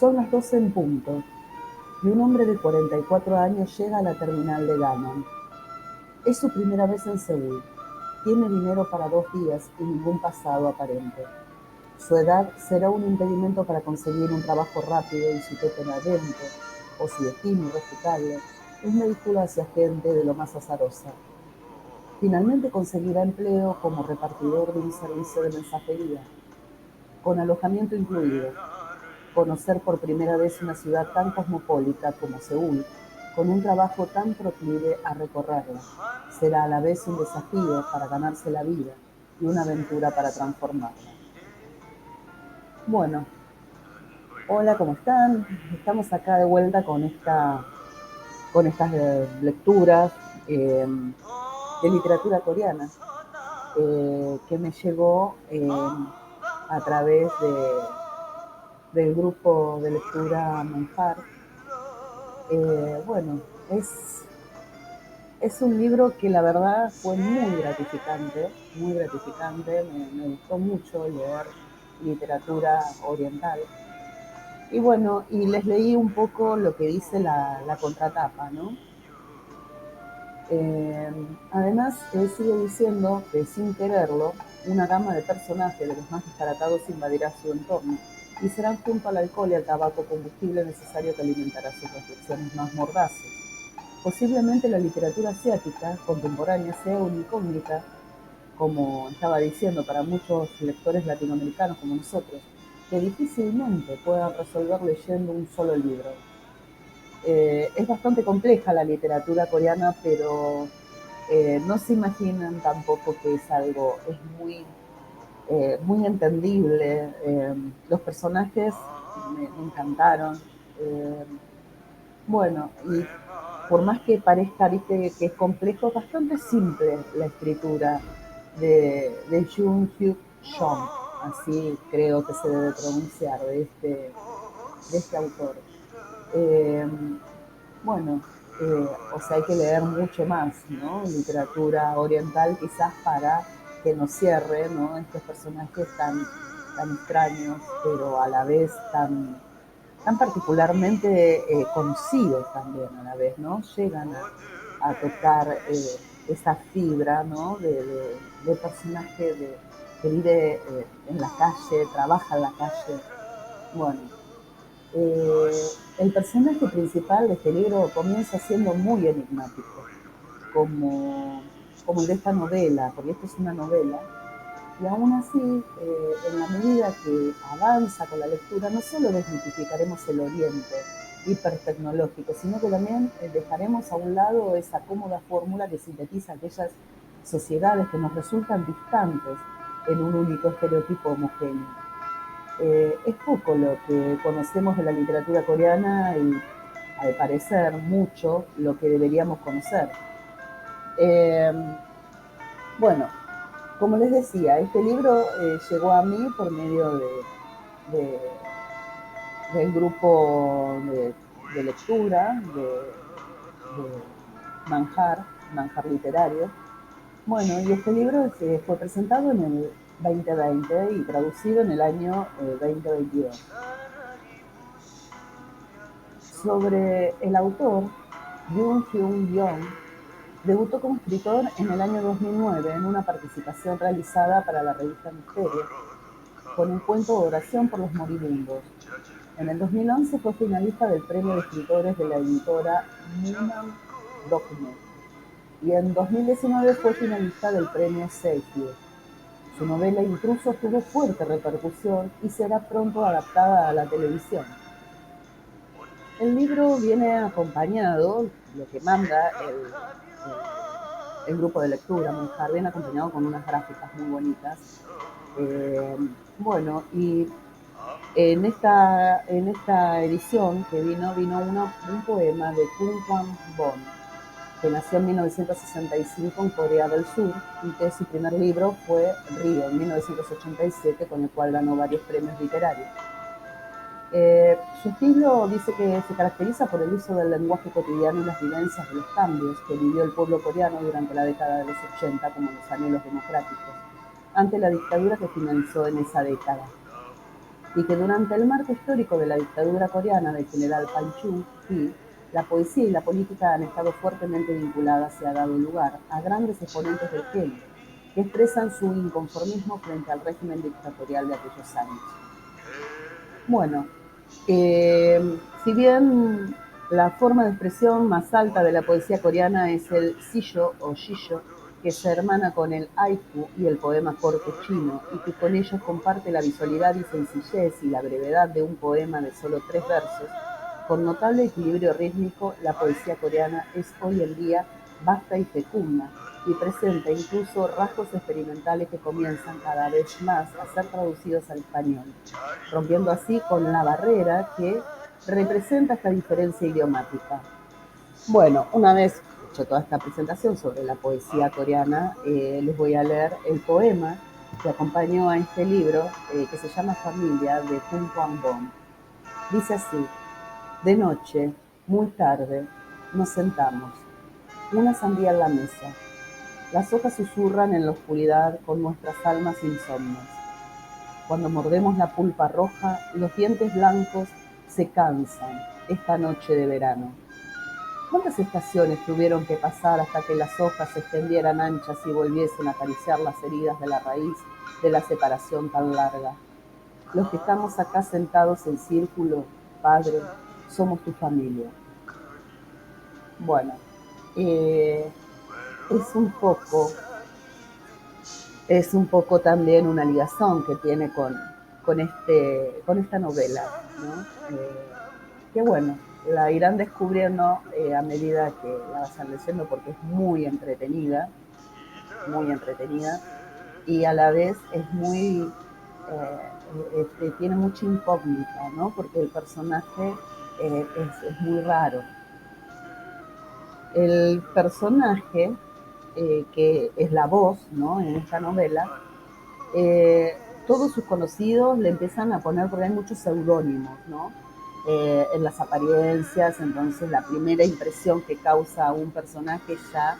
Son las 12 en punto, y un hombre de 44 años llega a la terminal de Gangnam. Es su primera vez en Seúl. Tiene dinero para 2 días y ningún pasado aparente. Su edad será un impedimento para conseguir un trabajo rápido y su temperamento, o su destino irrefutable, es una vincula hacia gente de lo más azarosa. Finalmente conseguirá empleo como repartidor de un servicio de mensajería, con alojamiento incluido. Conocer por primera vez una ciudad tan cosmopolita como Seúl, con un trabajo tan proclive a recorrerla, será a la vez un desafío para ganarse la vida y una aventura para transformarla. Bueno, hola, ¿cómo están? Estamos acá de vuelta con estas lecturas de literatura coreana que me llegó a través del grupo de lectura Manjar. Bueno, es un libro que la verdad fue muy gratificante, me gustó mucho leer literatura oriental. Y bueno, y les leí un poco lo que dice la contratapa, ¿no? Eh, Además, él sigue diciendo que sin quererlo, una gama de personajes de los más disparatados invadirá su entorno y serán junto al alcohol y al tabaco combustible necesario que alimentará sus reflexiones más mordaces. Posiblemente la literatura asiática contemporánea sea una incógnita, como estaba diciendo, para muchos lectores latinoamericanos como nosotros, que difícilmente puedan resolver leyendo un solo libro. Es bastante compleja la literatura coreana, pero no se imaginan tampoco que es muy entendible. Los personajes me encantaron. Eh, bueno, y por más que parezca, viste, que es complejo, es bastante simple la escritura de Jung Hyuk Chong, así creo que se debe pronunciar, de este autor. Eh, bueno, o sea, hay que leer mucho más, ¿no? Literatura oriental quizás para que nos cierre, ¿no? Estos personajes tan extraños, pero a la vez tan particularmente conocidos también a la vez, ¿no? Llegan a tocar esa fibra, ¿no? De personaje que vive en la calle, trabaja en la calle. Bueno, el personaje principal de este libro comienza siendo muy enigmático, como, como el de esta novela, porque esta es una novela, y aún así, en la medida que avanza con la lectura, no solo desmitificaremos el oriente hipertecnológico, sino que también dejaremos a un lado esa cómoda fórmula que sintetiza aquellas sociedades que nos resultan distantes en un único estereotipo homogéneo. Es poco lo que conocemos de la literatura coreana y, al parecer, mucho lo que deberíamos conocer. Eh, bueno, como les decía, este libro llegó a mí por medio de- del grupo de lectura de Manjar Literario. Bueno, y este libro fue presentado en el 2020 y traducido en el año 2022. Sobre el autor, Yoon Hyun Young, debutó como escritor en el año 2009 en una participación realizada para la revista Misterio con el cuento Oración por los Moribundos. En el 2011 fue finalista del Premio de Escritores de la editora Munan Document y en 2019 fue finalista del Premio Seifie. Su novela Intrusos tuvo fuerte repercusión y será pronto adaptada a la televisión. El libro viene acompañado, lo que manda el grupo de lectura, Monjar, viene acompañado con unas gráficas muy bonitas. Eh, bueno, y en esta edición que vino un poema de Kung Kwan Bon, que nació en 1965 en Corea del Sur y que su primer libro fue Río, en 1987, con el cual ganó varios premios literarios. Su estilo dice que se caracteriza por el uso del lenguaje cotidiano y las vivencias de los cambios que vivió el pueblo coreano durante la década de los 80, como los anhelos democráticos, ante la dictadura que finalizó en esa década. y que durante el marco histórico de la dictadura coreana del general Pan Chung-hee, la poesía y la política han estado fuertemente vinculadas y ha dado lugar a grandes exponentes del genio, que expresan su inconformismo frente al régimen dictatorial de aquellos años. Bueno, si bien la forma de expresión más alta de la poesía coreana es el sillo o shillo, que se hermana con el haiku y el poema corto chino, y que con ellos comparte la visualidad y sencillez y la brevedad de un poema de solo 3 versos, con notable equilibrio rítmico, la poesía coreana es hoy en día vasta y fecunda, y presenta incluso rasgos experimentales que comienzan cada vez más a ser traducidos al español, rompiendo así con la barrera que representa esta diferencia idiomática. Bueno, una vez hecho toda esta presentación sobre la poesía coreana, les voy a leer el poema que acompañó a este libro, que se llama Familia, de Kun Kwang Bom. Dice así: de noche, muy tarde, nos sentamos, una sandía en la mesa. Las hojas susurran en la oscuridad con nuestras almas insomnes. Cuando mordemos la pulpa roja, los dientes blancos se cansan esta noche de verano. ¿Cuántas estaciones tuvieron que pasar hasta que las hojas se extendieran anchas y volviesen a acariciar las heridas de la raíz de la separación tan larga? Los que estamos acá sentados en círculo, Padre, somos tu familia. Bueno, eh, es un poco es un poco también una ligación que tiene con esta novela, ¿no? Que bueno, la irán descubriendo a medida que la vayan leyendo porque es muy entretenida, y a la vez es tiene mucha incógnita, ¿no? Porque el personaje es muy raro. El personaje que es la voz, ¿no? En esta novela, todos sus conocidos le empiezan a poner, porque hay muchos seudónimos, ¿no? En las apariencias, entonces la primera impresión que causa un personaje ya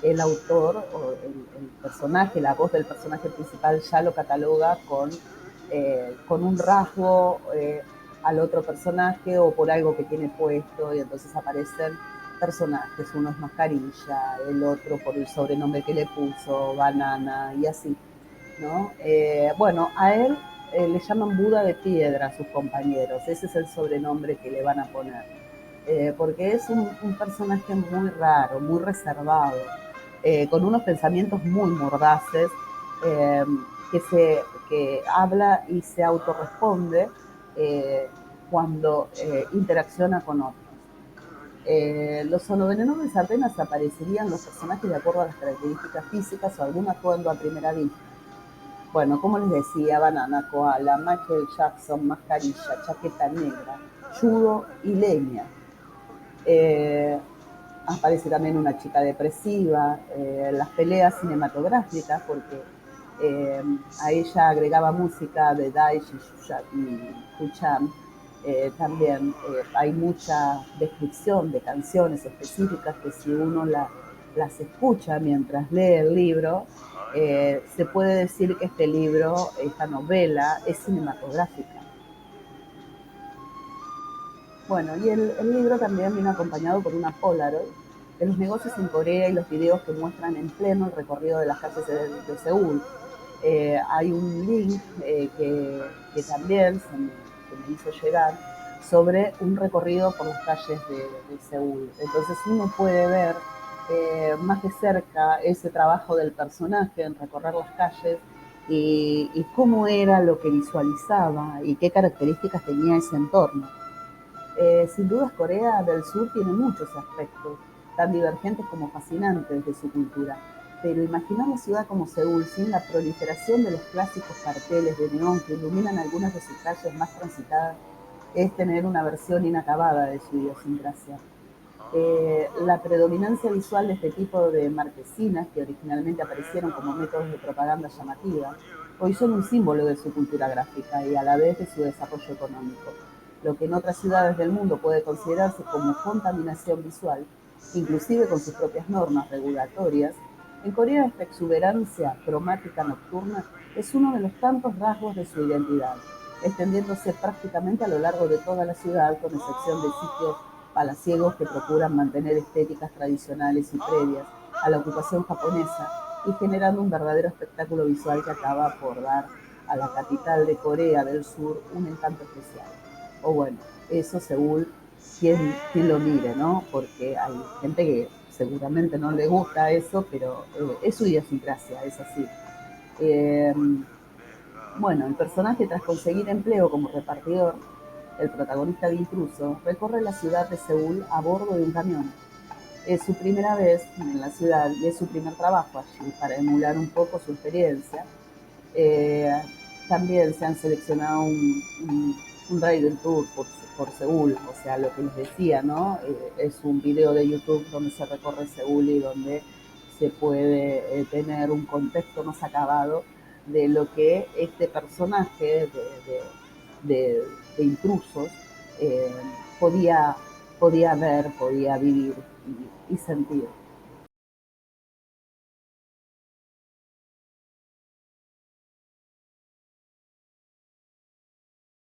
el autor o el personaje, la voz del personaje principal ya lo cataloga con un rasgo al otro personaje o por algo que tiene puesto, y entonces aparecen personajes, uno es Mascarilla, el otro por el sobrenombre que le puso, Banana, y así, ¿no? Bueno, a él le llaman Buda de piedra a sus compañeros, ese es el sobrenombre que le van a poner, porque es un personaje muy raro, muy reservado, con unos pensamientos muy mordaces, eh, que habla y se autorresponde cuando interacciona con otros. Los sonovenenosos apenas aparecerían los personajes de acuerdo a las características físicas o algún atuendo a primera vista. Bueno, como les decía, Banana, Koala, Michael Jackson, Mascarilla, Chaqueta Negra, Judo y Leña. Eh, Aparece también una chica depresiva, las peleas cinematográficas, porque a ella agregaba música de Daesh y Kucham. También hay mucha descripción de canciones específicas que si uno las escucha mientras lee el libro, se puede decir que este libro, esta novela, es cinematográfica. Bueno, y el libro también viene acompañado por una Polaroid de los negocios en Corea y los videos que muestran en pleno el recorrido de las calles de Seúl. Hay un link que también que me hizo llegar sobre un recorrido por las calles de Seúl. Entonces uno puede ver más de cerca ese trabajo del personaje en recorrer las calles y cómo era lo que visualizaba y qué características tenía ese entorno. Sin dudas, Corea del Sur tiene muchos aspectos, tan divergentes como fascinantes de su cultura. Pero imaginar la ciudad como Seúl sin la proliferación de los clásicos carteles de neón que iluminan algunas de sus calles más transitadas es tener una versión inacabada de su idiosincrasia. La predominancia visual de este tipo de marquesinas, que originalmente aparecieron como métodos de propaganda llamativa, hoy son un símbolo de su cultura gráfica y a la vez de su desarrollo económico. Lo que en otras ciudades del mundo puede considerarse como contaminación visual, inclusive con sus propias normas regulatorias, en Corea esta exuberancia cromática nocturna es uno de los tantos rasgos de su identidad. extendiéndose prácticamente a lo largo de toda la ciudad, con excepción de sitios palaciegos que procuran mantener estéticas tradicionales y previas a la ocupación japonesa y generando un verdadero espectáculo visual que acaba por dar a la capital de Corea del Sur un encanto especial. O bueno, eso según quien lo mire, ¿no? Porque hay gente que seguramente no le gusta eso, pero es su idiosincrasia, es así. Eh, bueno, el personaje, tras conseguir empleo como repartidor, el protagonista de Intruso, recorre la ciudad de Seúl a bordo de un camión. Es su primera vez en la ciudad y es su primer trabajo allí, para emular un poco su experiencia. Eh, También se han seleccionado un rider tour por Seúl, o sea, lo que les decía, ¿no? Es un video de YouTube donde se recorre Seúl y donde se puede tener un contexto más acabado de lo que este personaje de, de intrusos eh, podía, podía ver, podía vivir y sentir.